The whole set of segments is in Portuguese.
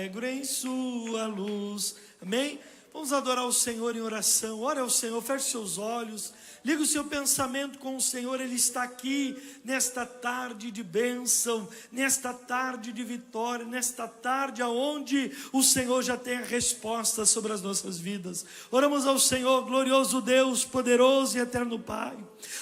integro em sua luz. Amém? Vamos adorar o Senhor em oração. Ore ao Senhor, feche seus olhos, liga o seu pensamento com o Senhor. Ele está aqui nesta tarde de bênção, nesta tarde de vitória, nesta tarde aonde o Senhor já tem a resposta sobre as nossas vidas. Oramos ao Senhor, glorioso Deus, poderoso e eterno Pai.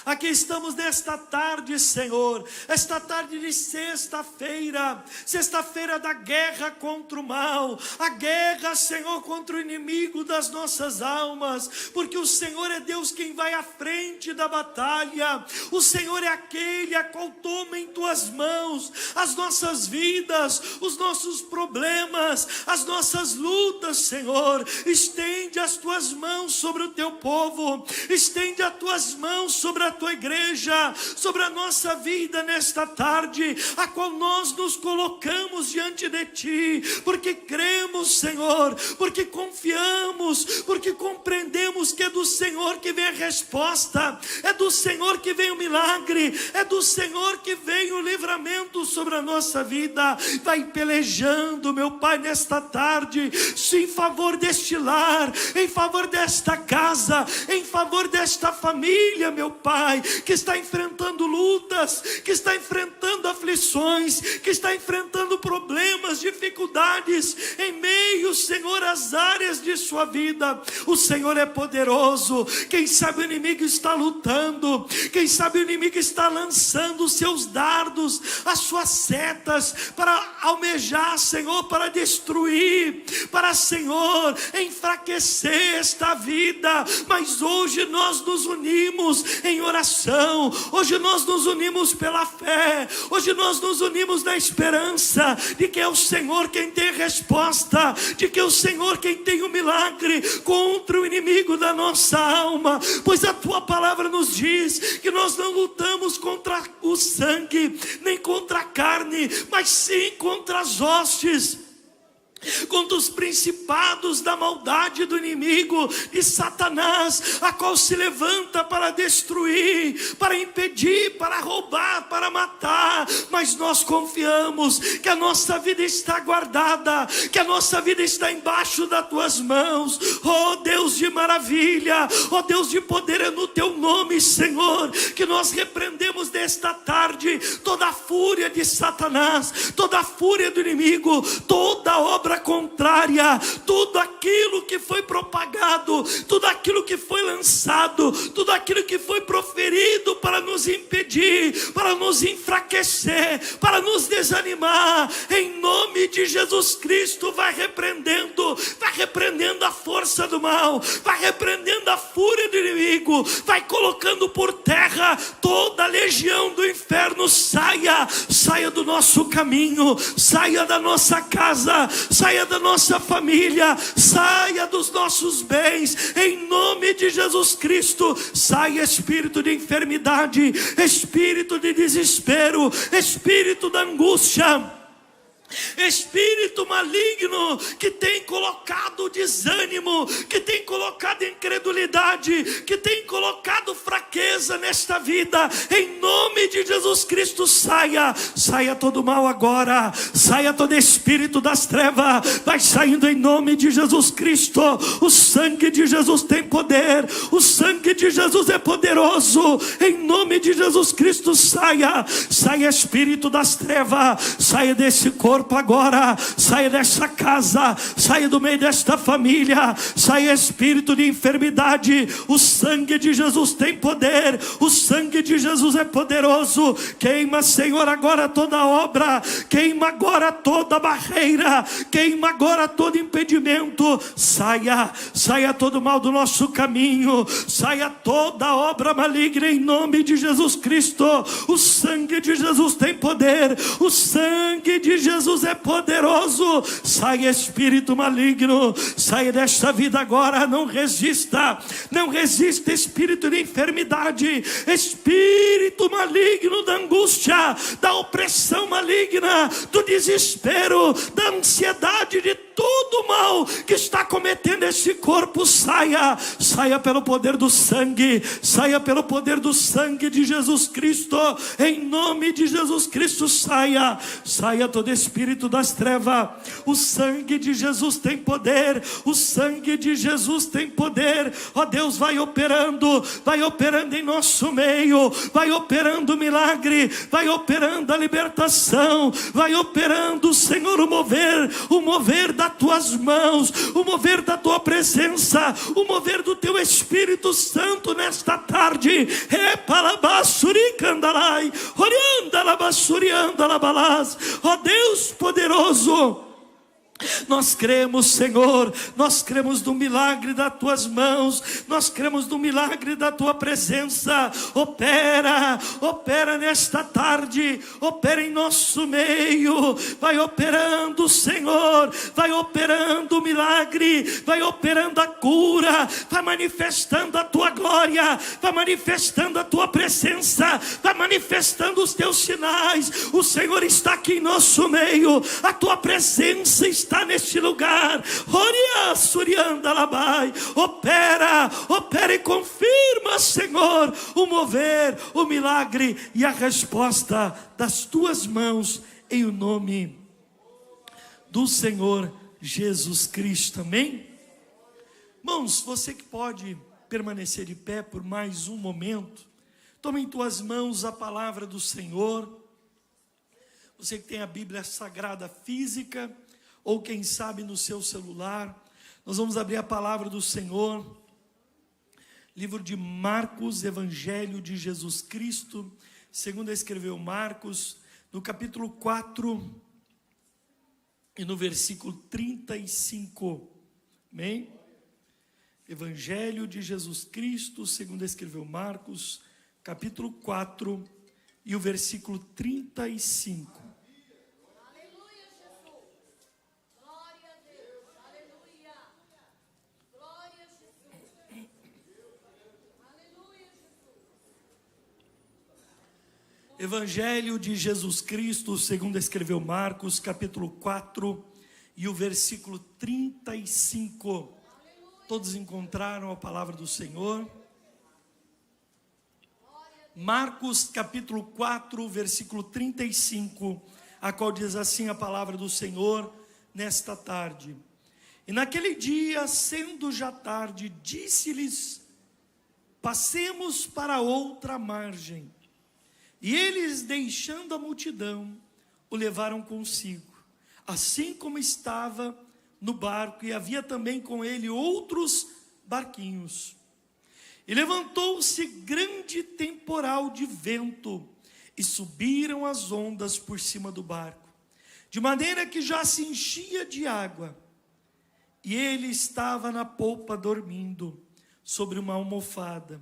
Aqui estamos nesta tarde, Senhor, esta tarde de sexta-feira, sexta-feira da guerra contra o mal, a guerra, Senhor, contra o inimigo das nossas almas, porque o Senhor é Deus quem vai à frente da batalha. O Senhor é aquele a qual toma em tuas mãos as nossas vidas, os nossos problemas, as nossas lutas, Senhor. Estende as tuas mãos sobre o teu povo, estende as tuas mãos sobre a tua igreja, sobre a nossa vida nesta tarde, a qual nós nos colocamos diante de ti, porque cremos, Senhor, porque confiamos, porque compreendemos que é do Senhor que vem a resposta, é do Senhor que vem o milagre, é do Senhor que vem o livramento sobre a nossa vida. Vai pelejando, meu Pai, nesta tarde, em favor deste lar, em favor desta casa, em favor desta família, meu Pai, que está enfrentando lutas, que está enfrentando aflições, que está enfrentando problemas, dificuldades, em meio, Senhor, às áreas de sua vida. O Senhor é poderoso. Quem sabe o inimigo está lutando, quem sabe o inimigo está lançando os seus dardos, as suas setas, para almejar, Senhor, para destruir, para, Senhor, enfraquecer esta vida. Mas hoje nós nos unimos em oração, hoje nós nos unimos pela fé, hoje nós nos unimos na esperança de que é o Senhor quem tem resposta, de que é o Senhor quem tem o milagre contra o inimigo da nossa alma, pois a tua palavra nos diz que nós não lutamos contra o sangue, nem contra a carne, mas sim contra as hostes, contra os principados da maldade do inimigo, de Satanás, a qual se levanta para destruir, para impedir, para roubar, para matar. Mas nós confiamos que a nossa vida está guardada, que a nossa vida está embaixo das tuas mãos. Oh Deus de maravilha, oh Deus de poder, é no teu nome, Senhor, que nós repreendemos nesta tarde toda a fúria de Satanás, toda a fúria do inimigo, toda obra contrária, tudo aquilo que foi propagado, tudo aquilo que foi lançado, tudo aquilo que foi proferido para nos impedir, para nos enfraquecer, para nos desanimar, em nome de Jesus Cristo, vai repreendendo a força do mal, vai repreendendo a fúria do inimigo, vai colocando por terra toda a legião do inferno. Saia do nosso caminho, saia da nossa casa, saia da nossa família, saia dos nossos bens, em nome de Jesus Cristo. Saia espírito de enfermidade, espírito de desespero, espírito da angústia, espírito maligno que tem colocado desânimo, que tem colocado incredulidade, que tem colocado fraqueza nesta vida, em nome de Jesus Cristo, saia todo mal agora, saia todo espírito das trevas, vai saindo em nome de Jesus Cristo. O sangue de Jesus tem poder, o sangue de Jesus é poderoso, em nome de Jesus Cristo, saia espírito das trevas, saia desse corpo agora, saia dessa casa, saia do meio desta família, saia espírito de enfermidade. O sangue de Jesus tem poder, o sangue de Jesus é poderoso. Queima, Senhor, agora toda obra, queima agora toda barreira, queima agora todo impedimento. Saia todo mal do nosso caminho, saia toda obra maligna em nome de Jesus Cristo. O sangue de Jesus tem poder, o sangue de Jesus é poderoso. Sai espírito maligno, sai desta vida agora. Não resista espírito de enfermidade, espírito maligno da angústia, da opressão maligna, do desespero, da ansiedade, de tudo todo mal que está cometendo esse corpo saia, saia pelo poder do sangue, saia pelo poder do sangue de Jesus Cristo, em nome de Jesus Cristo, saia, saia todo espírito das trevas. O sangue de Jesus tem poder, o sangue de Jesus tem poder. Ó Deus, vai operando em nosso meio, vai operando o milagre, vai operando a libertação, vai operando, Senhor, o mover das tuas mãos, o mover da tua presença, o mover do teu Espírito Santo nesta tarde. Ó Deus poderoso, nós cremos, Senhor, nós cremos no milagre das tuas mãos, nós cremos no milagre da tua presença. Opera nesta tarde, opera em nosso meio, vai operando, Senhor, vai operando o milagre, vai operando a cura, vai manifestando a tua glória, vai manifestando a tua presença, vai manifestando os teus sinais. O Senhor está aqui em nosso meio, a tua presença está neste lugar. Opera e confirma, Senhor, o mover, o milagre e a resposta das tuas mãos, em o nome do Senhor Jesus Cristo. Amém? Irmãos, você que pode permanecer de pé por mais um momento, tome em tuas mãos a palavra do Senhor. Você que tem a Bíblia Sagrada física, ou quem sabe no seu celular, nós vamos abrir a palavra do Senhor, livro de Marcos, Evangelho de Jesus Cristo, segundo escreveu Marcos, no capítulo 4 e no versículo 35, amém? Evangelho de Jesus Cristo, segundo escreveu Marcos, capítulo 4 e o versículo 35. Evangelho de Jesus Cristo, segundo escreveu Marcos, capítulo 4 e o versículo 35. Todos encontraram a palavra do Senhor? Marcos, capítulo 4, versículo 35, a qual diz assim a palavra do Senhor nesta tarde. E naquele dia, sendo já tarde, disse-lhes: passemos para outra margem. E eles, deixando a multidão, o levaram consigo, assim como estava no barco, e havia também com ele outros barquinhos. E levantou-se grande temporal de vento, e subiram as ondas por cima do barco, de maneira que já se enchia de água. E ele estava na polpa dormindo, sobre uma almofada.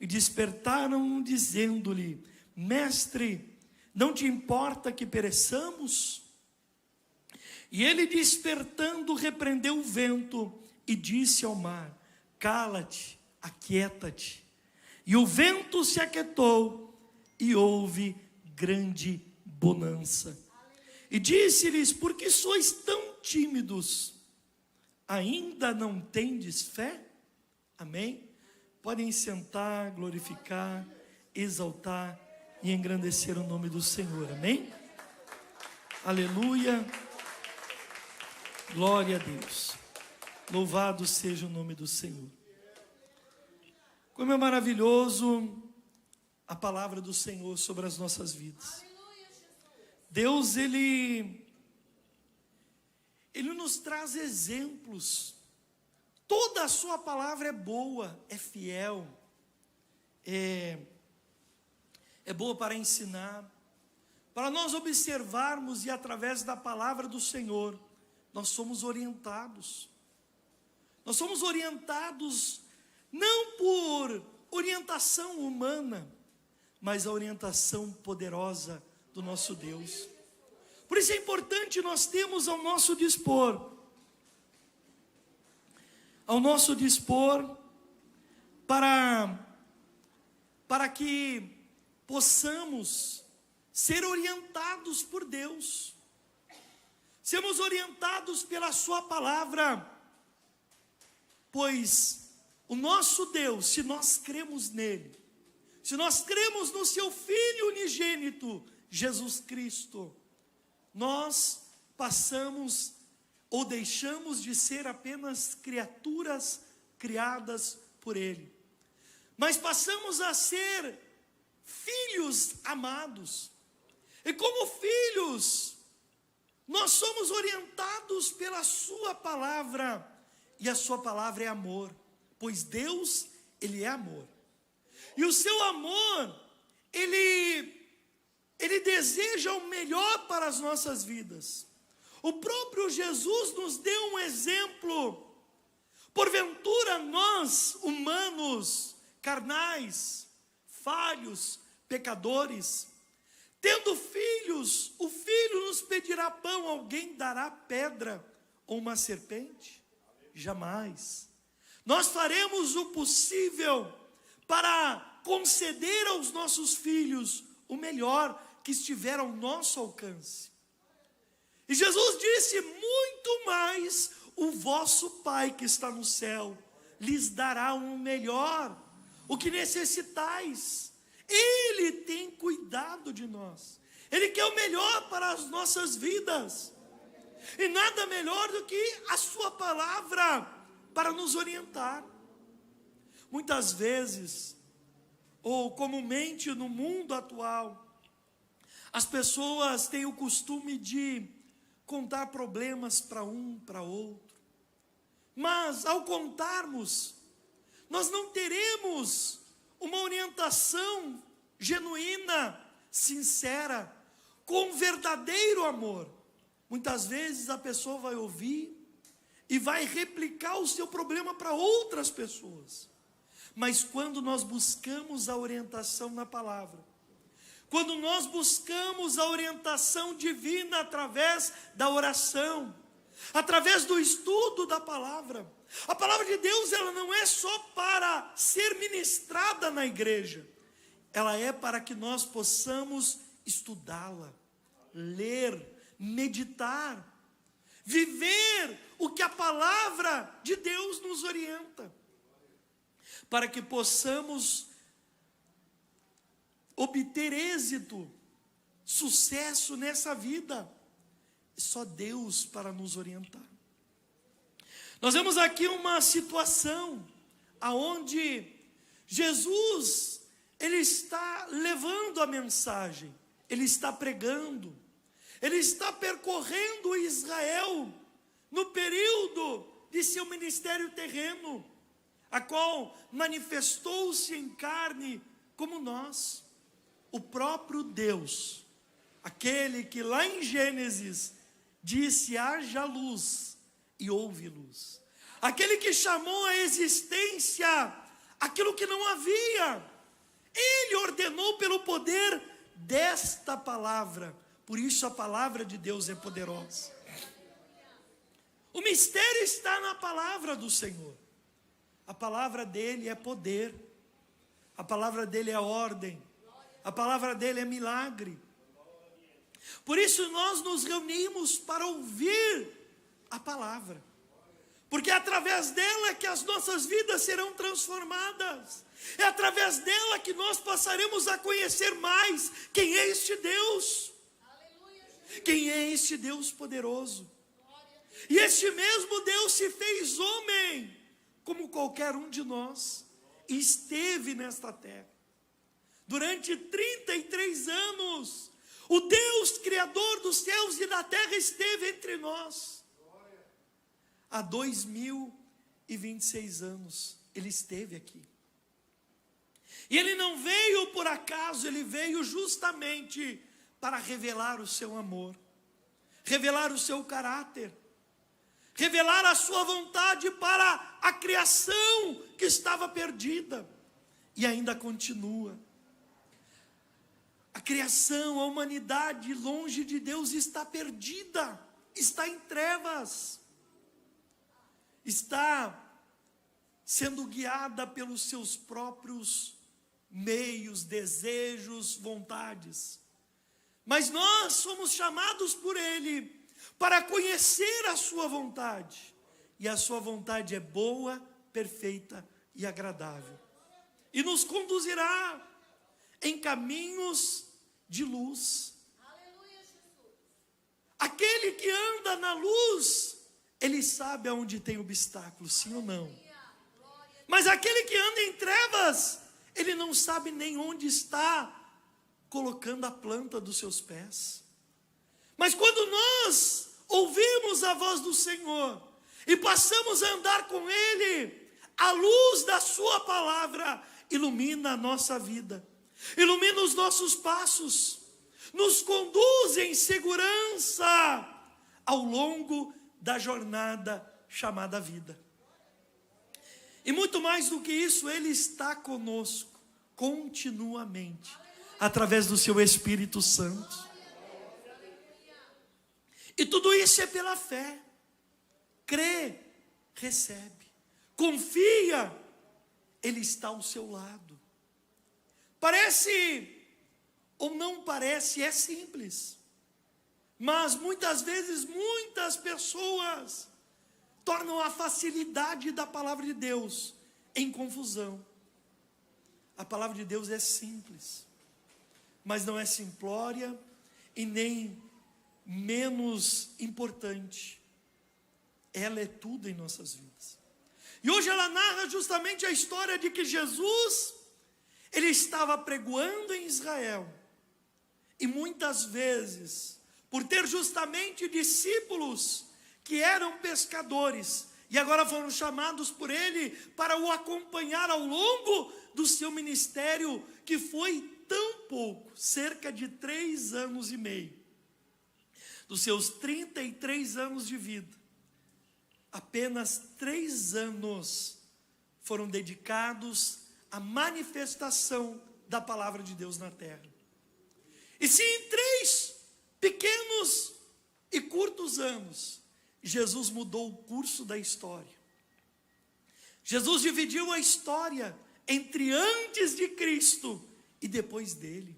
E despertaram, dizendo-lhe: Mestre, não te importa que pereçamos? E ele, despertando, repreendeu o vento e disse ao mar: cala-te, aquieta-te. E o vento se aquietou e houve grande bonança. E disse-lhes: por que sois tão tímidos? Ainda não tendes fé? Amém? Podem sentar, glorificar, exaltar e engrandecer o nome do Senhor. Amém? Aleluia. Glória a Deus. Louvado seja o nome do Senhor. Como é maravilhoso a palavra do Senhor sobre as nossas vidas. Deus, Ele nos traz exemplos. Toda a sua palavra é boa, é fiel, é boa para ensinar, para nós observarmos, e através da palavra do Senhor, nós somos orientados. Nós somos orientados não por orientação humana, mas a orientação poderosa do nosso Deus. Por isso é importante nós termos ao nosso dispor, para que possamos ser orientados por Deus. sermos orientados pela sua palavra, pois o nosso Deus, se nós cremos nele, se nós cremos no seu Filho unigênito, Jesus Cristo, nós passamos ou deixamos de ser apenas criaturas criadas por ele, mas passamos a ser filhos amados. E como filhos, nós somos orientados pela sua palavra, e a sua palavra é amor, pois Deus, ele é amor. E o seu amor, ele deseja o melhor para as nossas vidas. O próprio Jesus nos deu um exemplo. Porventura nós, humanos, carnais, falhos, pecadores, tendo filhos, o filho nos pedirá pão, alguém dará pedra ou uma serpente? Jamais. Nós faremos o possível para conceder aos nossos filhos o melhor que estiver ao nosso alcance. E Jesus disse: muito mais o vosso Pai que está no céu lhes dará um melhor, o que necessitais. Ele tem cuidado de nós, Ele quer o melhor para as nossas vidas, e nada melhor do que a sua palavra para nos orientar. Muitas vezes, ou comumente no mundo atual, as pessoas têm o costume de contar problemas para um, para outro, mas ao contarmos, nós não teremos uma orientação genuína, sincera, com verdadeiro amor. Muitas vezes a pessoa vai ouvir e vai replicar o seu problema para outras pessoas. Mas quando nós buscamos a orientação na palavra, quando nós buscamos a orientação divina através da oração, através do estudo da palavra, a palavra de Deus, ela não é só para ser ministrada na igreja, ela é para que nós possamos estudá-la, ler, meditar, viver o que a palavra de Deus nos orienta, para que possamos obter êxito, sucesso nessa vida. Só Deus para nos orientar. Nós vemos aqui uma situação aonde Jesus, ele está levando a mensagem, ele está pregando, ele está percorrendo Israel no período de seu ministério terreno, a qual manifestou-se em carne como nós. O próprio Deus, aquele que lá em Gênesis disse: haja luz, e houve luz. Aquele que chamou à existência aquilo que não havia. Ele ordenou pelo poder desta palavra. Por isso a palavra de Deus é poderosa. O mistério está na palavra do Senhor. A palavra dele é poder. A palavra dele é ordem. A palavra dele é milagre. Por isso nós nos reunimos para ouvir a palavra, porque é através dela que as nossas vidas serão transformadas, é através dela que nós passaremos a conhecer mais quem é este Deus, quem é este Deus poderoso. E este mesmo Deus se fez homem, como qualquer um de nós, e esteve nesta terra. Durante 33 anos, o Deus Criador dos céus e da terra esteve entre nós. Há 2026 anos, Ele esteve aqui. E Ele não veio por acaso, Ele veio justamente para revelar o seu amor, revelar o seu caráter, revelar a sua vontade para a criação que estava perdida e ainda continua. A criação, a humanidade longe de Deus está perdida, está em trevas, está sendo guiada pelos seus próprios meios, desejos, vontades. Mas nós somos chamados por Ele para conhecer a sua vontade. E a sua vontade é boa, perfeita e agradável. E nos conduzirá em caminhos de luz. Aquele que anda na luz, ele sabe aonde tem obstáculos, sim ou não? Mas aquele que anda em trevas, ele não sabe nem onde está colocando a planta dos seus pés. Mas quando nós ouvimos a voz do Senhor e passamos a andar com Ele, a luz da sua palavra ilumina a nossa vida, ilumina os nossos passos, nos conduz em segurança ao longo da jornada chamada vida. E muito mais do que isso, Ele está conosco continuamente, através do seu Espírito Santo. E tudo isso é pela fé. Crê, recebe. Confia, Ele está ao seu lado. Parece ou não parece, é simples. Mas muitas vezes, muitas pessoas tornam a facilidade da palavra de Deus em confusão. A palavra de Deus é simples, mas não é simplória e nem menos importante. Ela é tudo em nossas vidas. E hoje ela narra justamente a história de que Jesus, ele estava pregoando em Israel. E muitas vezes, por ter justamente discípulos que eram pescadores, e agora foram chamados por ele para o acompanhar ao longo do seu ministério, que foi tão pouco, cerca de 3 anos e meio. Dos seus 33 anos de vida, apenas 3 anos foram dedicados à manifestação da palavra de Deus na terra. E se em 3 pequenos e curtos anos, Jesus mudou o curso da história. Jesus dividiu a história entre antes de Cristo e depois dele.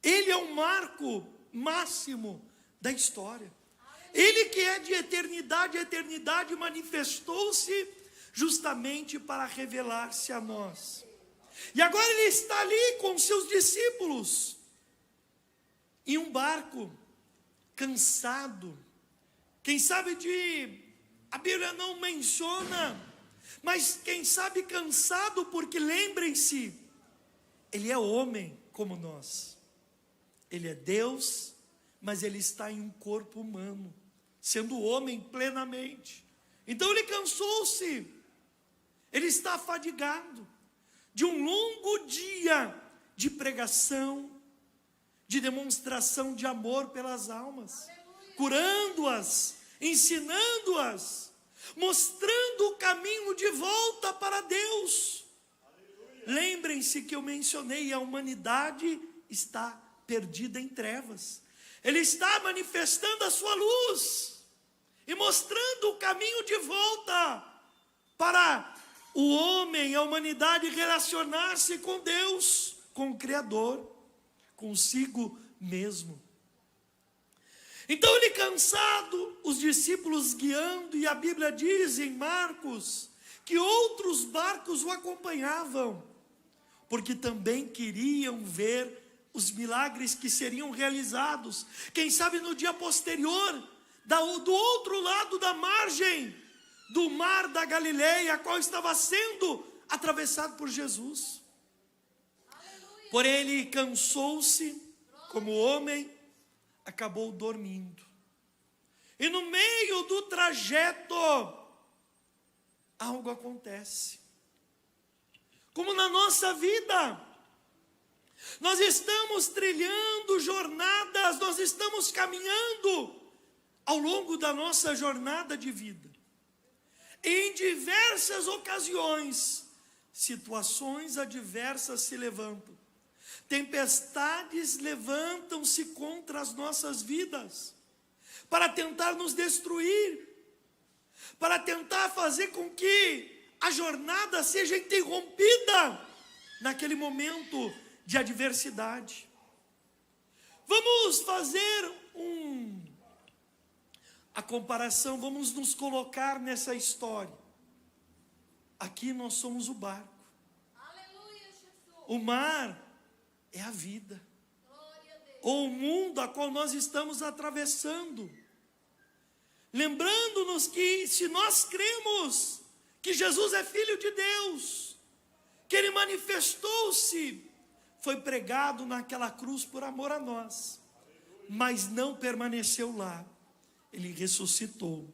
Ele é o marco máximo da história. Ele que é de eternidade a eternidade manifestou-se justamente para revelar-se a nós. E agora ele está ali com seus discípulos em um barco, cansado. Quem sabe a Bíblia não menciona, mas quem sabe cansado, porque lembrem-se, ele é homem como nós. Ele é Deus, mas ele está em um corpo humano, sendo homem plenamente. Então ele cansou-se, ele está fadigado de um longo dia de pregação, de demonstração de amor pelas almas, curando-as, ensinando-as, mostrando o caminho de volta para Deus. Lembrem-se que eu mencionei, a humanidade está perdida em trevas. Ele está manifestando a sua luz e mostrando o caminho de volta para o homem, a humanidade, relacionar-se com Deus, com o Criador, consigo mesmo. Então ele cansado, os discípulos guiando, e a Bíblia diz em Marcos que outros barcos o acompanhavam, porque também queriam ver os milagres que seriam realizados. Quem sabe no dia posterior, do outro lado da margem do mar da Galileia, a qual estava sendo atravessado por Jesus. Porém ele cansou-se como homem, acabou dormindo. E no meio do trajeto, algo acontece. Como na nossa vida, nós estamos trilhando jornadas, nós estamos caminhando ao longo da nossa jornada de vida. Em diversas ocasiões, situações adversas se levantam. Tempestades levantam-se contra as nossas vidas, para tentar nos destruir, para tentar fazer com que a jornada seja interrompida naquele momento de adversidade. Vamos fazer a comparação, vamos nos colocar nessa história. Aqui nós somos o barco. O mar é a vida, ou o mundo a qual nós estamos atravessando. Lembrando-nos que se nós cremos que Jesus é Filho de Deus, que Ele manifestou-se, foi pregado naquela cruz por amor a nós, mas não permaneceu lá, Ele ressuscitou.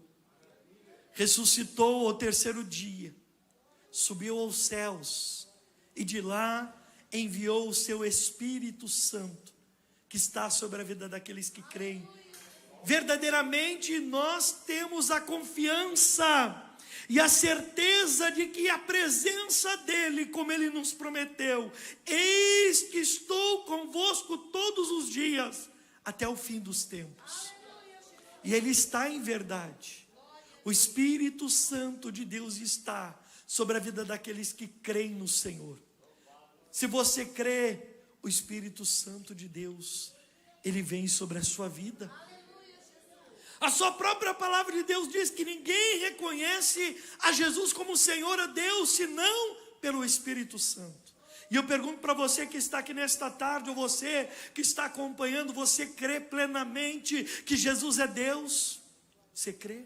Ressuscitou ao terceiro dia, subiu aos céus, e de lá enviou o seu Espírito Santo, que está sobre a vida daqueles que creem. Verdadeiramente nós temos a confiança e a certeza de que a presença dEle, como Ele nos prometeu, eis que estou convosco todos os dias, até o fim dos tempos. E Ele está em verdade. O Espírito Santo de Deus está sobre a vida daqueles que creem no Senhor. Se você crê, o Espírito Santo de Deus, Ele vem sobre a sua vida. A sua própria palavra de Deus diz que ninguém reconhece a Jesus como Senhor, a Deus, senão pelo Espírito Santo. E eu pergunto para você que está aqui nesta tarde, ou você que está acompanhando, você crê plenamente que Jesus é Deus? Você crê?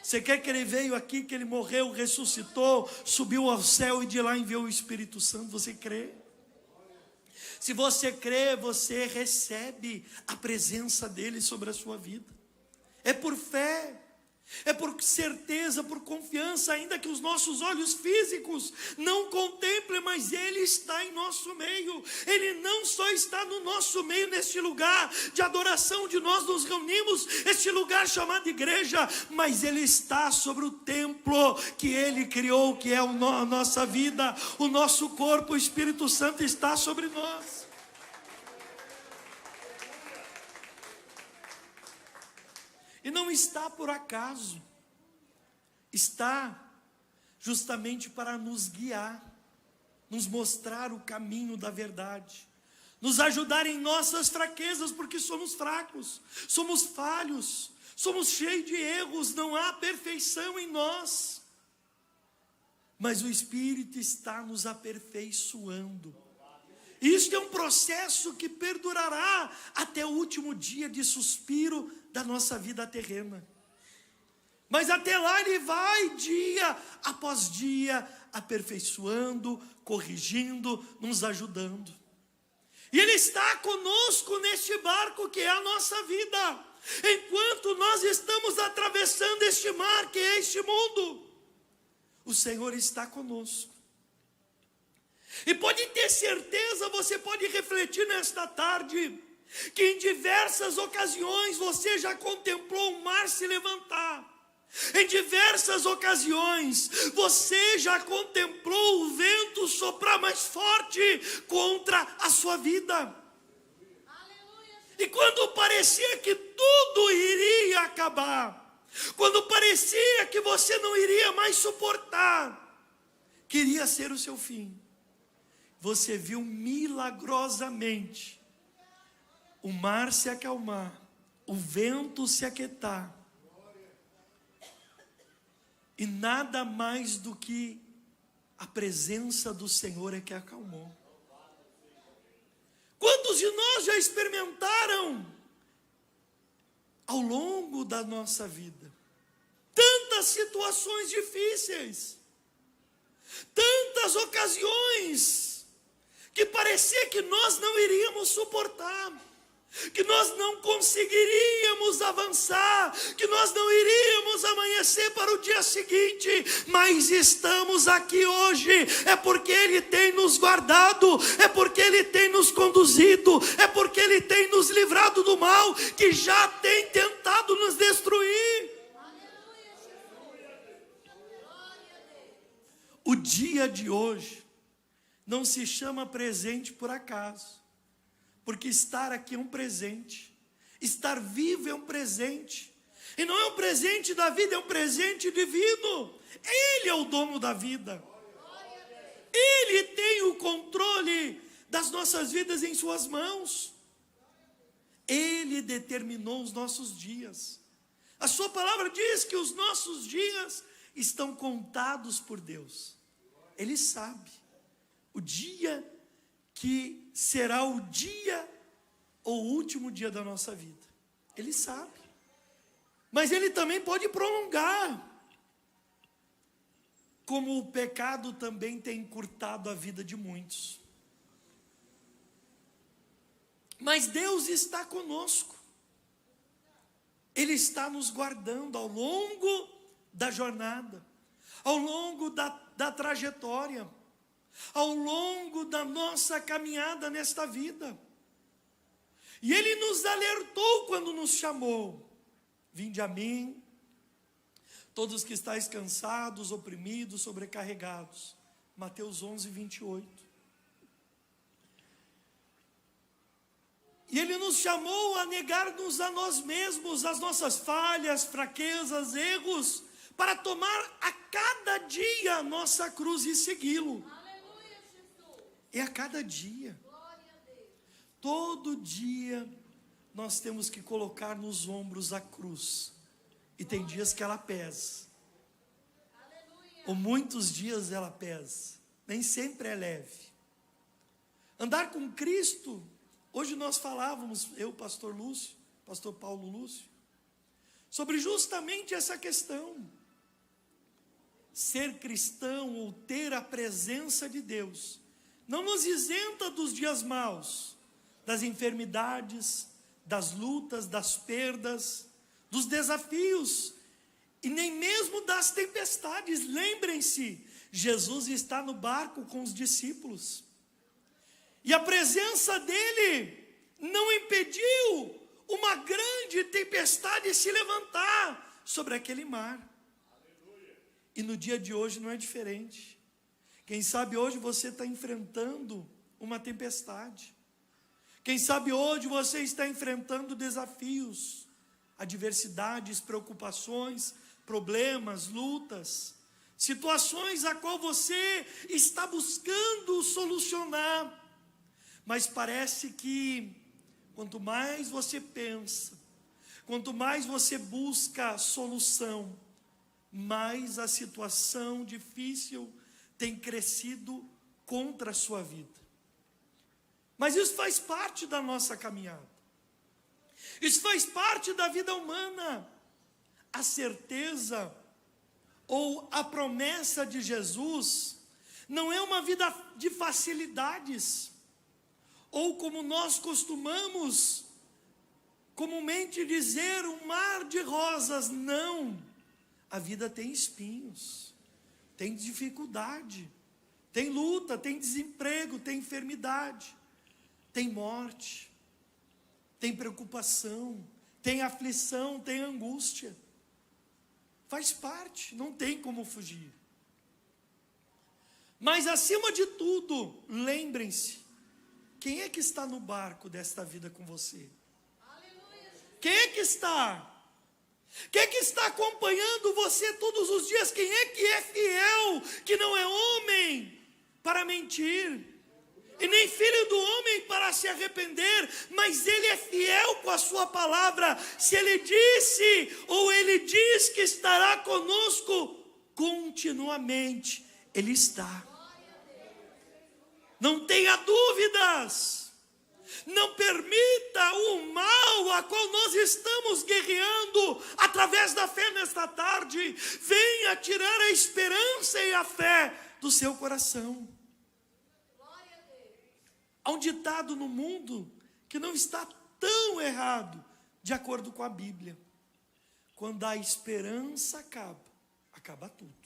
Você quer que Ele veio aqui, que Ele morreu, ressuscitou, subiu ao céu e de lá enviou o Espírito Santo? Você crê? Se você crê, você recebe a presença dEle sobre a sua vida. É por fé, é por certeza, por confiança, ainda que os nossos olhos físicos não contemplem, mas Ele está em nosso meio. Ele não só está no nosso meio, neste lugar de adoração onde nós nos reunimos, este lugar chamado igreja, mas Ele está sobre o templo que Ele criou, que é a nossa vida, o nosso corpo. O Espírito Santo está sobre nós. E não está por acaso, está justamente para nos guiar, nos mostrar o caminho da verdade, nos ajudar em nossas fraquezas, porque somos fracos, somos falhos, somos cheios de erros, não há perfeição em nós, mas o Espírito está nos aperfeiçoando. Isto é um processo que perdurará até o último dia de suspiro da nossa vida terrena. Mas até lá Ele vai dia após dia aperfeiçoando, corrigindo, nos ajudando. E Ele está conosco neste barco que é a nossa vida. Enquanto nós estamos atravessando este mar que é este mundo, o Senhor está conosco. E pode ter certeza, você pode refletir nesta tarde, que em diversas ocasiões você já contemplou o mar se levantar. Em diversas ocasiões você já contemplou o vento soprar mais forte contra a sua vida. E quando parecia que tudo iria acabar, quando parecia que você não iria mais suportar, queria ser o seu fim, você viu milagrosamente o mar se acalmar, o vento se aquietar, e nada mais do que a presença do Senhor é que acalmou. Quantos de nós já experimentaram ao longo da nossa vida tantas situações difíceis, tantas ocasiões que parecia que nós não iríamos suportar, que nós não conseguiríamos avançar, que nós não iríamos amanhecer para o dia seguinte, mas estamos aqui hoje, é porque Ele tem nos guardado, é porque Ele tem nos conduzido, é porque Ele tem nos livrado do mal, que já tem tentado nos destruir. O dia de hoje não se chama presente por acaso, porque estar aqui é um presente, estar vivo é um presente, e não é um presente da vida, é um presente divino. Ele é o dono da vida, Ele tem o controle das nossas vidas em suas mãos, Ele determinou os nossos dias. A sua palavra diz que os nossos dias estão contados por Deus. Ele sabe o dia que será o dia ou o último dia da nossa vida. Ele sabe. Mas Ele também pode prolongar. Como o pecado também tem encurtado a vida de muitos. Mas Deus está conosco. Ele está nos guardando ao longo da jornada, ao longo da trajetória, ao longo da nossa caminhada nesta vida. E Ele nos alertou quando nos chamou: vinde a mim, todos que estáis cansados, oprimidos, sobrecarregados. Mateus 11, 28. E Ele nos chamou a negar-nos a nós mesmos, as nossas falhas, fraquezas, erros, para tomar a cada dia a nossa cruz e segui-lo. Aleluia, Jesus. É a cada dia. Glória a Deus. Todo dia nós temos que colocar nos ombros a cruz. E tem dias que ela pesa. Aleluia. Ou muitos dias ela pesa. Nem sempre é leve. Andar com Cristo. Hoje nós falávamos, eu, pastor Lúcio, pastor Paulo Lúcio, sobre justamente essa questão. Ser cristão ou ter a presença de Deus não nos isenta dos dias maus, das enfermidades, das lutas, das perdas, dos desafios e nem mesmo das tempestades. Lembrem-se, Jesus está no barco com os discípulos. E a presença dele não impediu uma grande tempestade se levantar sobre aquele mar. Aleluia. E no dia de hoje não é diferente. Quem sabe hoje você está enfrentando uma tempestade. Quem sabe hoje você está enfrentando desafios, adversidades, preocupações, problemas, lutas, situações a qual você está buscando solucionar. Mas parece que quanto mais você pensa, quanto mais você busca solução, mais a situação difícil tem crescido contra a sua vida. Mas isso faz parte da nossa caminhada. Isso faz parte da vida humana. A certeza ou a promessa de Jesus não é uma vida de facilidades. Ou como nós costumamos comumente dizer, um mar de rosas. Não, a vida tem espinhos, tem dificuldade, tem luta, tem desemprego, tem enfermidade, tem morte, tem preocupação, tem aflição, tem angústia. Faz parte, não tem como fugir. Mas acima de tudo, lembrem-se, quem é que está no barco desta vida com você? Aleluia. Quem é que está? Quem é que está acompanhando você todos os dias? Quem é que é fiel, que não é homem para mentir? E nem filho do homem para se arrepender, mas ele é fiel com a sua palavra. Se ele disse, ou ele diz que estará conosco continuamente, ele está. Não tenha dúvidas. Não permita o mal a qual nós estamos guerreando através da fé nesta tarde. Venha tirar a esperança e a fé do seu coração. Glória a Deus. Há um ditado no mundo que não está tão errado, de acordo com a Bíblia. Quando a esperança acaba, acaba tudo.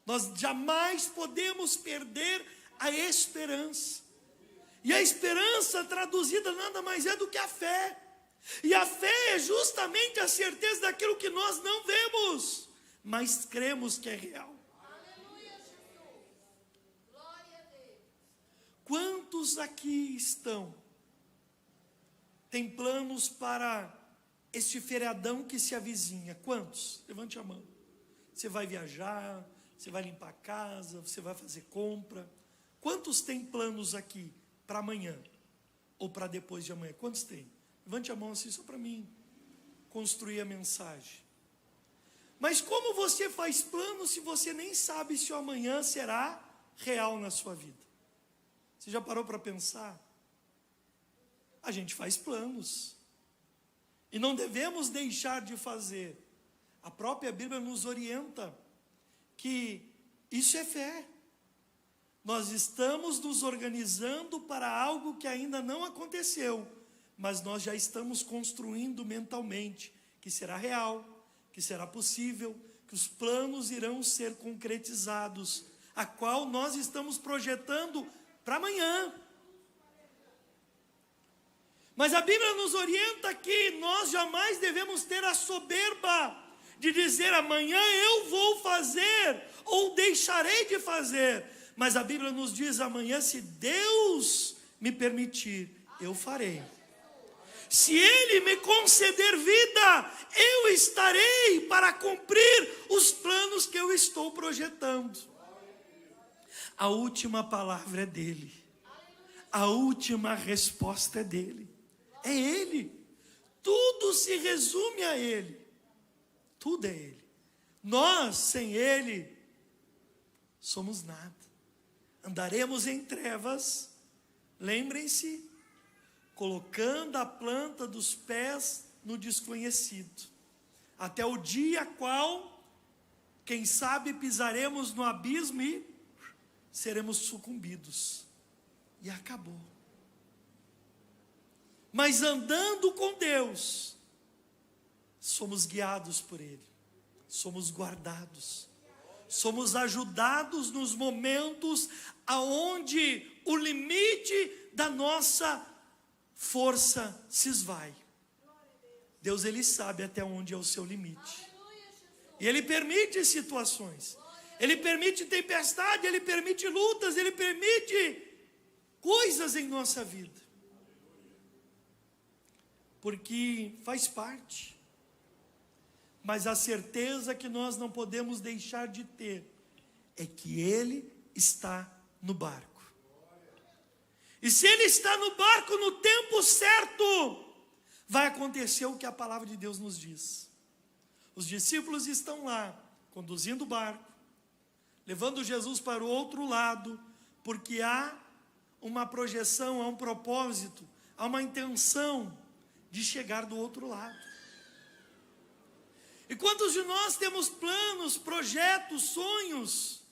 Nós jamais podemos perder a esperança. E a esperança traduzida nada mais é do que a fé. E a fé é justamente a certeza daquilo que nós não vemos, mas cremos que é real. Aleluia, Jesus. Glória a Deus. Quantos aqui estão? Tem planos para este feriadão que se avizinha? Quantos? Levante a mão. Você vai viajar, você vai limpar a casa, você vai fazer compra. Quantos têm planos aqui para amanhã? Ou para depois de amanhã? Quantos têm? Levante a mão assim só para mim. construir a mensagem. Mas como você faz planos se você nem sabe se o amanhã será real na sua vida? Você já parou para pensar? A gente faz planos. E não devemos deixar de fazer. A própria Bíblia nos orienta que isso é fé. Nós estamos nos organizando para algo que ainda não aconteceu, mas nós já estamos construindo mentalmente que será real, que será possível, que os planos irão ser concretizados, a qual nós estamos projetando para amanhã. Mas a Bíblia nos orienta que nós jamais devemos ter a soberba de dizer amanhã eu vou fazer ou deixarei de fazer. Mas a Bíblia nos diz amanhã, se Deus me permitir, eu farei. Se Ele me conceder vida, eu estarei para cumprir os planos que eu estou projetando. A última palavra é dele. A última resposta é dele. É Ele. Tudo se resume a Ele. Tudo é Ele. Nós, sem Ele, somos nada. Andaremos em trevas, lembrem-se, colocando a planta dos pés no desconhecido, até o dia qual, quem sabe, pisaremos no abismo e seremos sucumbidos. E acabou. Mas andando com Deus, somos guiados por Ele, somos guardados, somos ajudados nos momentos aonde o limite da nossa força se esvai. Deus, Ele sabe até onde é o seu limite. E Ele permite situações. Ele permite tempestade, Ele permite lutas, Ele permite coisas em nossa vida. Porque faz parte. Mas a certeza que nós não podemos deixar de ter é que Ele está no barco. E se Ele está no barco no tempo certo, vai acontecer o que a palavra de Deus nos diz. Os discípulos estão lá, conduzindo o barco, levando Jesus para o outro lado, porque há uma projeção, há um propósito, há uma intenção de chegar do outro lado. E quantos de nós temos planos, projetos, sonhos,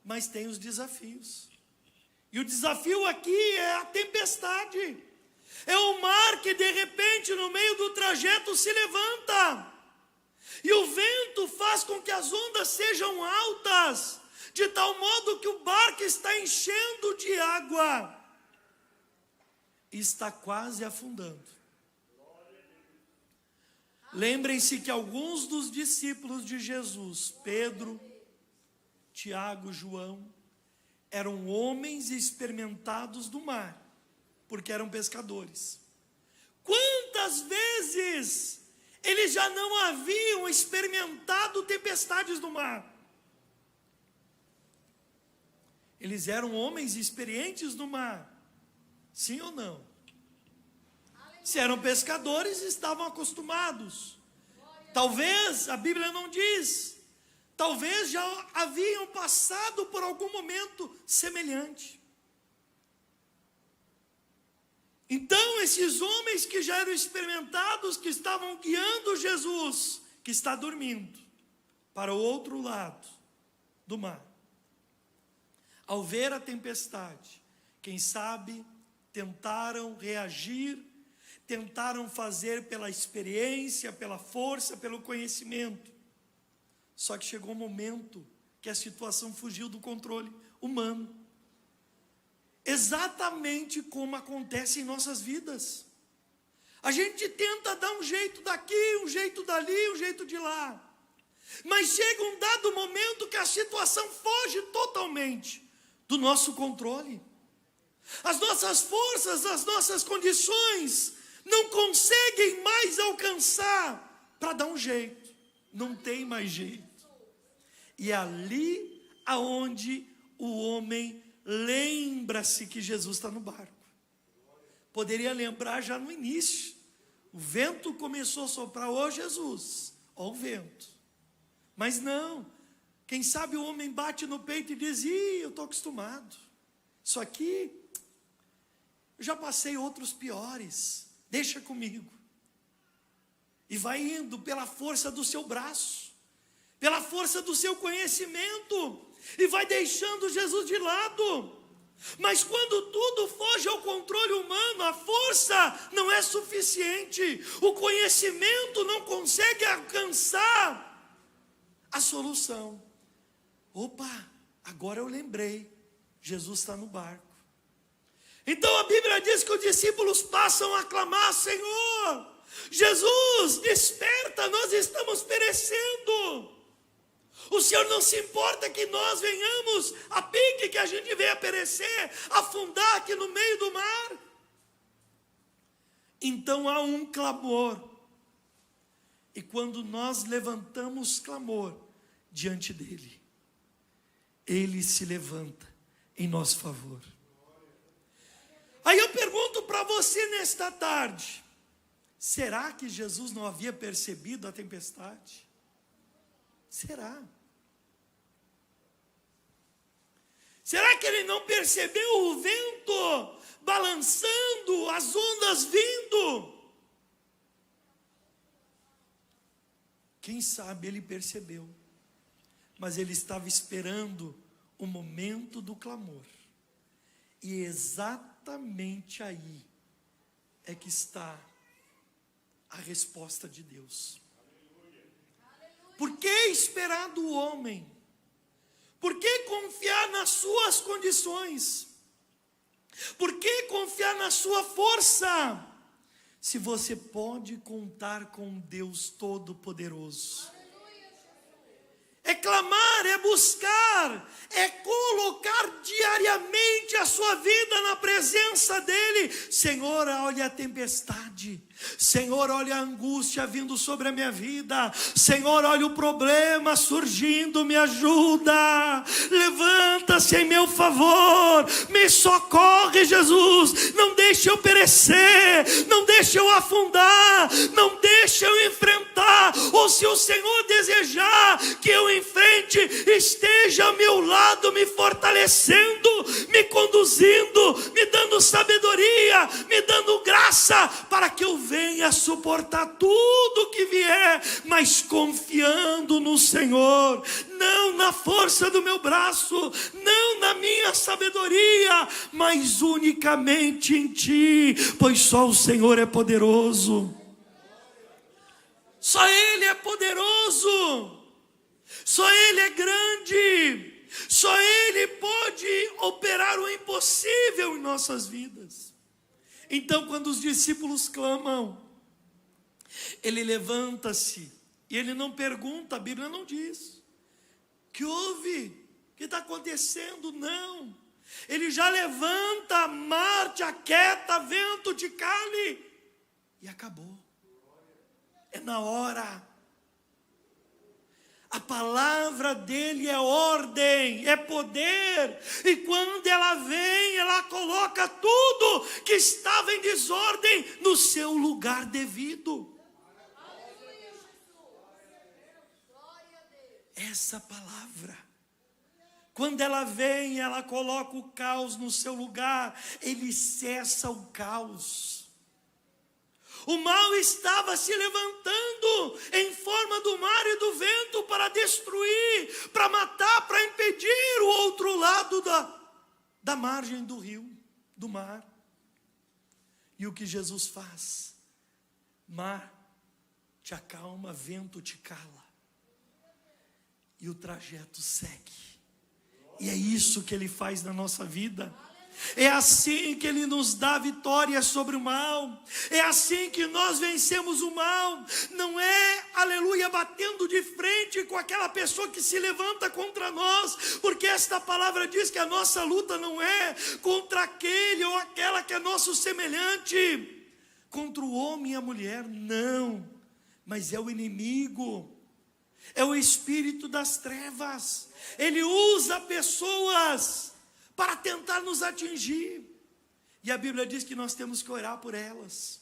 mas tem os desafios. E o desafio aqui é a tempestade. É o mar que de repente no meio do trajeto se levanta. E o vento faz com que as ondas sejam altas, de tal modo que o barco está enchendo de água. E está quase afundando. Lembrem-se que alguns dos discípulos de Jesus, Pedro, Tiago, João, eram homens experimentados do mar, porque eram pescadores. Quantas vezes eles já não haviam experimentado tempestades do mar? Eles eram homens experientes no mar, sim ou não? Se eram pescadores, estavam acostumados. Talvez, a Bíblia não diz, talvez já haviam passado por algum momento semelhante. Então, esses homens que já eram experimentados, que estavam guiando Jesus, que está dormindo, para o outro lado do mar, ao ver a tempestade, quem sabe tentaram reagir, tentaram fazer pela experiência, pela força, pelo conhecimento. Só que chegou um momento que a situação fugiu do controle humano. Exatamente como acontece em nossas vidas. A gente tenta dar um jeito daqui, um jeito dali, um jeito de lá. Mas chega um dado momento que a situação foge totalmente do nosso controle. As nossas forças, as nossas condições não conseguem mais alcançar para dar um jeito. Não tem mais jeito. E é ali aonde o homem lembra-se que Jesus está no barco. Poderia lembrar já no início. O vento começou a soprar, ô Jesus, ó o vento. Mas não, quem sabe o homem bate no peito e diz, eu estou acostumado. Isso aqui, eu já passei outros piores, deixa comigo. E vai indo pela força do seu braço, pela força do seu conhecimento, e vai deixando Jesus de lado. Mas quando tudo foge ao controle humano, a força não é suficiente, o conhecimento não consegue alcançar a solução. Opa, agora eu lembrei, Jesus está no barco. Então a Bíblia diz que os discípulos passam a clamar, Senhor, Jesus, desperta, nós estamos perecendo. O Senhor não se importa que nós venhamos a pique, que a gente venha perecer, afundar aqui no meio do mar. Então há um clamor. E quando nós levantamos clamor diante dele, ele se levanta em nosso favor. Aí eu pergunto para você nesta tarde, será que Jesus não havia percebido a tempestade? Será? Será que ele não percebeu o vento balançando, as ondas vindo? Quem sabe ele percebeu, mas ele estava esperando o momento do clamor. E exatamente aí é que está a resposta de Deus. Por que esperar do homem? Por que confiar nas suas condições? Por que confiar na sua força? Se você pode contar com Deus Todo-Poderoso. É clamar, é buscar, é colocar diariamente a sua vida na presença dEle. Senhor, olha a tempestade. Senhor, olha a angústia vindo sobre a minha vida. Senhor, olha o problema surgindo, me ajuda. Levanta-se em meu favor. Me socorre, Jesus. Não deixe eu perecer. Não deixe eu afundar. Não deixe eu enfrentar. Ou se o Senhor desejar que eu enfrente, esteja ao meu lado, me fortalecendo, me conduzindo, me dando sabedoria, me dando graça, para que eu venha suportar tudo que vier, mas confiando no Senhor, não na força do meu braço, não na minha sabedoria, mas unicamente em Ti, pois só o Senhor é poderoso. Só Ele é poderoso. Só Ele é grande, só Ele pode operar o impossível em nossas vidas. Então, quando os discípulos clamam, Ele levanta-se, e Ele não pergunta, a Bíblia não diz, que houve? O que está acontecendo? Não, Ele já levanta, mar te aquieta, vento te cale, e acabou. É na hora. A palavra dele é ordem, é poder, e quando ela vem, ela coloca tudo que estava em desordem no seu lugar devido. Essa palavra, quando ela vem, ela coloca o caos no seu lugar, ele cessa o caos. O mal estava se levantando em forma do mar e do vento para destruir, para matar, para impedir o outro lado da margem do rio, do mar. E o que Jesus faz? Mar te acalma, vento te cala. E o trajeto segue. E é isso que Ele faz na nossa vida. É assim que Ele nos dá vitória sobre o mal. É assim que nós vencemos o mal. Não é, aleluia, batendo de frente com aquela pessoa que se levanta contra nós, porque esta palavra diz que a nossa luta não é contra aquele ou aquela que é nosso semelhante, contra o homem e a mulher, não, mas é o inimigo, é o espírito das trevas. Ele usa pessoas para tentar nos atingir. E a Bíblia diz que nós temos que orar por elas.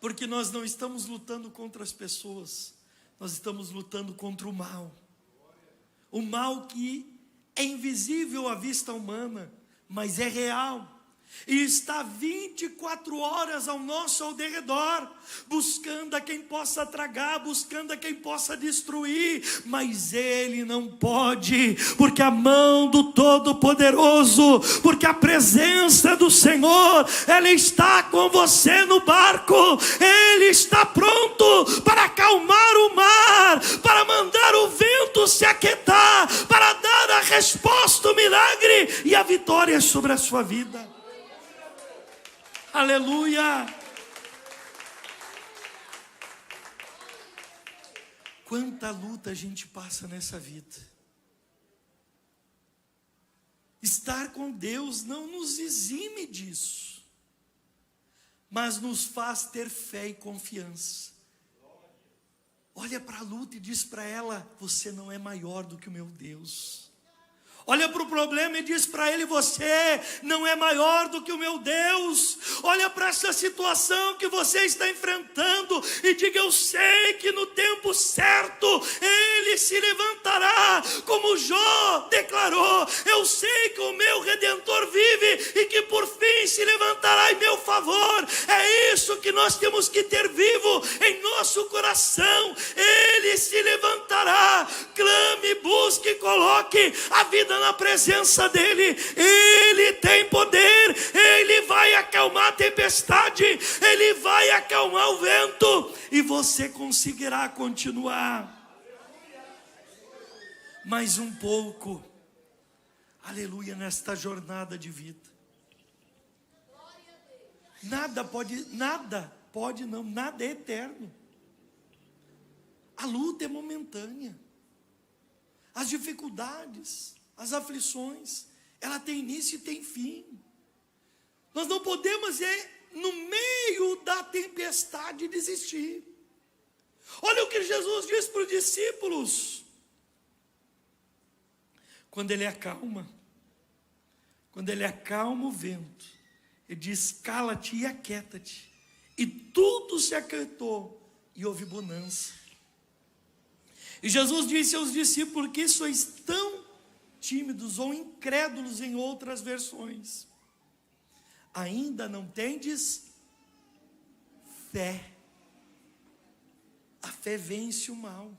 Porque nós não estamos lutando contra as pessoas, nós estamos lutando contra o mal. O mal que é invisível à vista humana, mas é real. E está 24 horas ao nosso derredor, buscando a quem possa tragar, buscando a quem possa destruir, mas ele não pode, porque a mão do Todo-Poderoso, porque a presença do Senhor, ela está com você no barco, ele está pronto para acalmar o mar, para mandar o vento se aquietar, para dar a resposta, o milagre e a vitória sobre a sua vida. Aleluia! Quanta luta a gente passa nessa vida. Estar com Deus não nos exime disso, mas nos faz ter fé e confiança. Olha para a luta e diz para ela: você não é maior do que o meu Deus. Olha para o problema e diz para ele: você não é maior do que o meu Deus. Olha para essa situação que você está enfrentando e diga: eu sei que no tempo certo ele se levantará, como Jó declarou. Eu sei que o meu Redentor vive e que por fim se levantará em meu favor. É isso que nós temos que ter vivo em nosso coração. Ele se levantará. Clame, busque, coloque a vida na presença dele. Ele tem poder, ele vai acalmar a tempestade, ele vai acalmar o vento, e você conseguirá continuar mais um pouco, aleluia, nesta jornada de vida. Nada é eterno. A luta é momentânea, as dificuldades, as aflições, ela tem início e tem fim. Nós não podemos, no meio da tempestade, desistir. Olha o que Jesus diz para os discípulos. Quando ele acalma o vento, ele diz: cala-te e aquieta-te. E tudo se aquietou e houve bonança. E Jesus disse aos discípulos: por que sois tão tímidos ou incrédulos, em outras versões? Ainda não tendes fé. A fé vence o mal.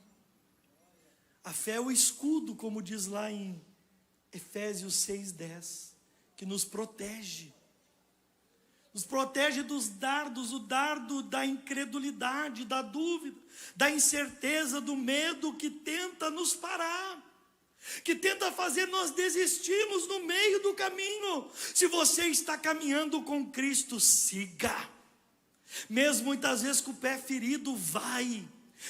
A fé é o escudo, como diz lá em Efésios 6:10, que nos protege. Nos protege dos dardos, o dardo da incredulidade, da dúvida, da incerteza, do medo que tenta nos parar, que tenta fazer nós desistirmos no meio do caminho. Se você está caminhando com Cristo, siga. Mesmo muitas vezes com o pé ferido, vai.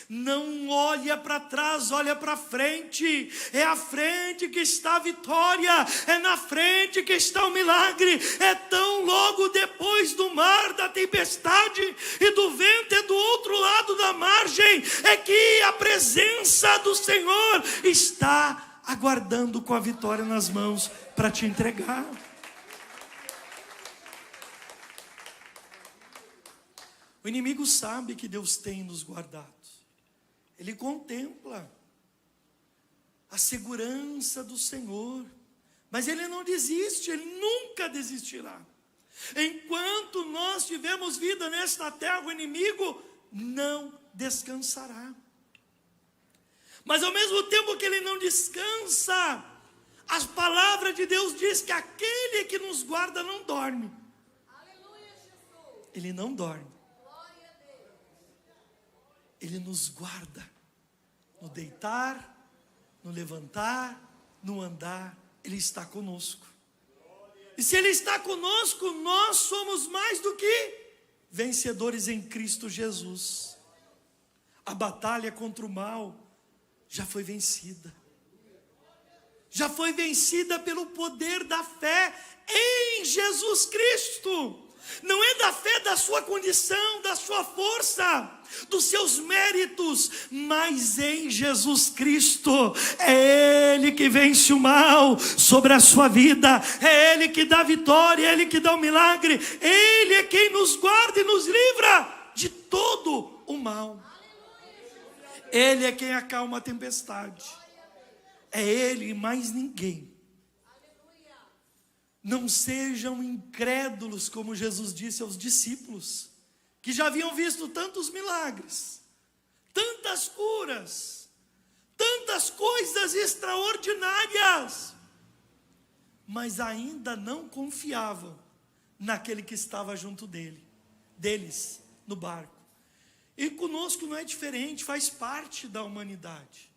Não olha para trás, olha para frente. É à frente que está a vitória, é na frente que está o milagre. É tão logo depois do mar, da tempestade e do vento, é do outro lado da margem, é que a presença do Senhor está aguardando com a vitória nas mãos para te entregar. O inimigo sabe que Deus tem nos guardado. Ele contempla a segurança do Senhor, mas ele não desiste, ele nunca desistirá. Enquanto nós tivermos vida nesta terra, o inimigo não descansará. Mas ao mesmo tempo que ele não descansa, a palavra de Deus diz que aquele que nos guarda não dorme. Aleluia, Jesus. Ele não dorme. Glória a Deus. Ele nos guarda no deitar, no levantar, no andar. Ele está conosco. E se ele está conosco, nós somos mais do que vencedores em Cristo Jesus. A batalha contra o mal já foi vencida. Já foi vencida pelo poder da fé em Jesus Cristo. Não é da fé da sua condição, da sua força, dos seus méritos, mas em Jesus Cristo. É Ele que vence o mal sobre a sua vida, é Ele que dá vitória, é Ele que dá o milagre, Ele é quem nos guarda e nos livra de todo o mal. Ele é quem acalma a tempestade. É Ele e mais ninguém. Não sejam incrédulos, como Jesus disse aos discípulos, que já haviam visto tantos milagres, tantas curas, tantas coisas extraordinárias, mas ainda não confiavam naquele que estava junto deles, no barco. E conosco não é diferente, faz parte da humanidade.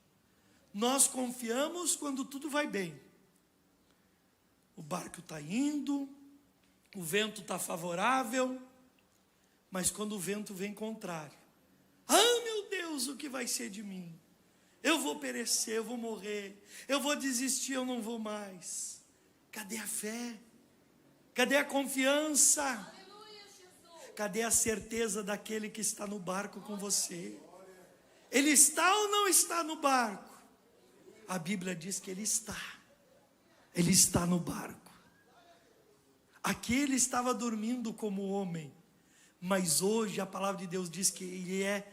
Nós confiamos quando tudo vai bem. O barco está indo, o vento está favorável, mas quando o vento vem contrário, meu Deus, o que vai ser de mim? Eu vou perecer, eu vou morrer, eu vou desistir, eu não vou mais. Cadê a fé? Cadê a confiança? Cadê a certeza daquele que está no barco com você? Ele está ou não está no barco? A Bíblia diz que ele está. Ele está no barco. Aqui ele estava dormindo como homem, mas hoje a palavra de Deus diz que ele é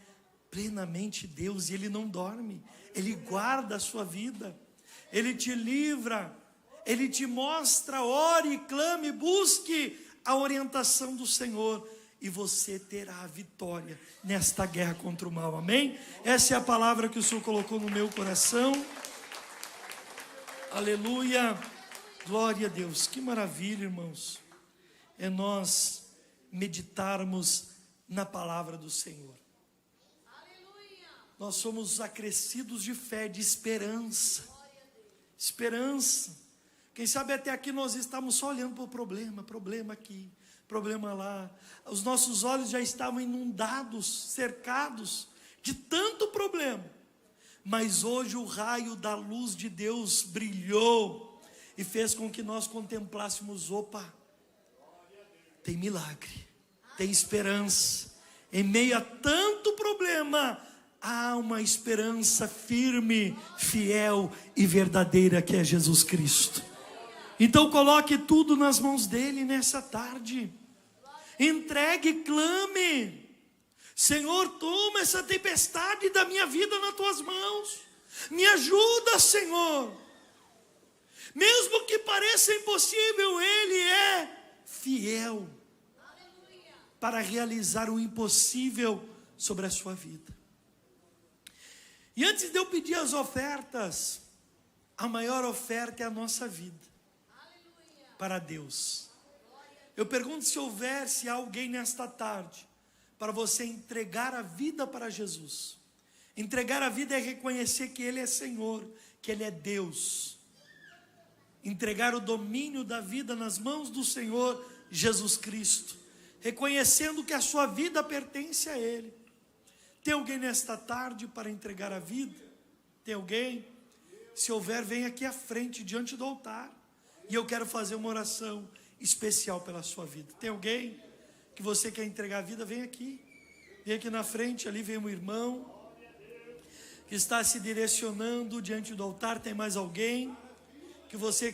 plenamente Deus e ele não dorme. Ele guarda a sua vida, ele te livra, ele te mostra, ore, clame, busque a orientação do Senhor e você terá a vitória nesta guerra contra o mal, amém? Essa é a palavra que o Senhor colocou no meu coração. Aleluia, glória a Deus. Que maravilha, irmãos, é nós meditarmos na palavra do Senhor. Aleluia. Nós somos acrescidos de fé, de esperança. Esperança. Quem sabe até aqui nós estamos só olhando para o problema aqui, problema lá. Os nossos olhos já estavam inundados, cercados de tanto problema. Mas hoje o raio da luz de Deus brilhou e fez com que nós contemplássemos, opa, tem milagre, tem esperança. Em meio a tanto problema, há uma esperança firme, fiel e verdadeira que é Jesus Cristo. Então coloque tudo nas mãos dele nessa tarde. Entregue, clame. Senhor, toma essa tempestade da minha vida nas tuas mãos. Me ajuda, Senhor. Mesmo que pareça impossível, Ele é fiel para realizar o impossível sobre a sua vida. E antes de eu pedir as ofertas, a maior oferta é a nossa vida para Deus. Eu pergunto se houvesse alguém nesta tarde para você entregar a vida para Jesus. Entregar a vida é reconhecer que Ele é Senhor, que Ele é Deus. Entregar o domínio da vida nas mãos do Senhor Jesus Cristo, reconhecendo que a sua vida pertence a Ele. Tem alguém nesta tarde para entregar a vida? Tem alguém? Se houver, vem aqui à frente, diante do altar, e eu quero fazer uma oração especial pela sua vida. Tem alguém que você quer entregar a vida? Vem aqui na frente, ali vem um irmão que está se direcionando diante do altar. Tem mais alguém que você